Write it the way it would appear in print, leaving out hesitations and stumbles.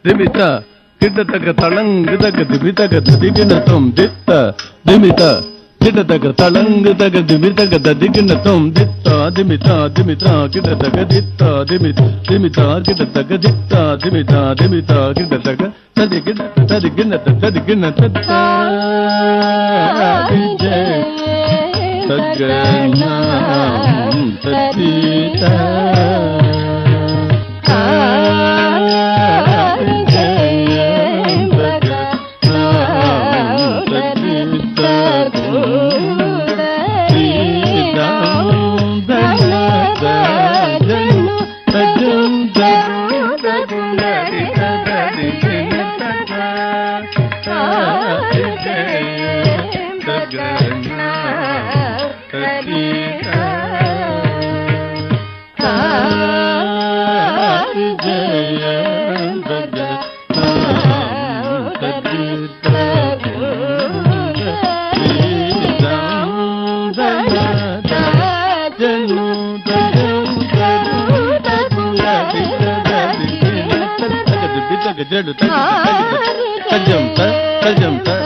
ದಿಮಿತ ಕಿಡತಗ ತಳಂಗದಗ ದಿಮಿತಗ ದದಿಗಿನ ತುಂ ದಿತ್ತ ದಿಮಿತ ಕಿಡತಗ ತಳಂಗದಗ ದಿಮಿತಗ ದದಿಗಿನ ತುಂ ದಿತ್ತ ದಿಮಿತ ದಿಮಿತ ಕಿಡತಗ ದಿತ್ತ ದಿಮಿತ ದಿಮಿತ ಕಿಡತಗ ದಿತ್ತ ದಿಮಿತ ದಿಮಿತ ಕಿಡತಗ ತದಿಗಿನ ತದಿಗಿನ ತದಿಗಿನ ತತ್ತ ಸಜ್ಜನ ಸತೀತ జడు తజం త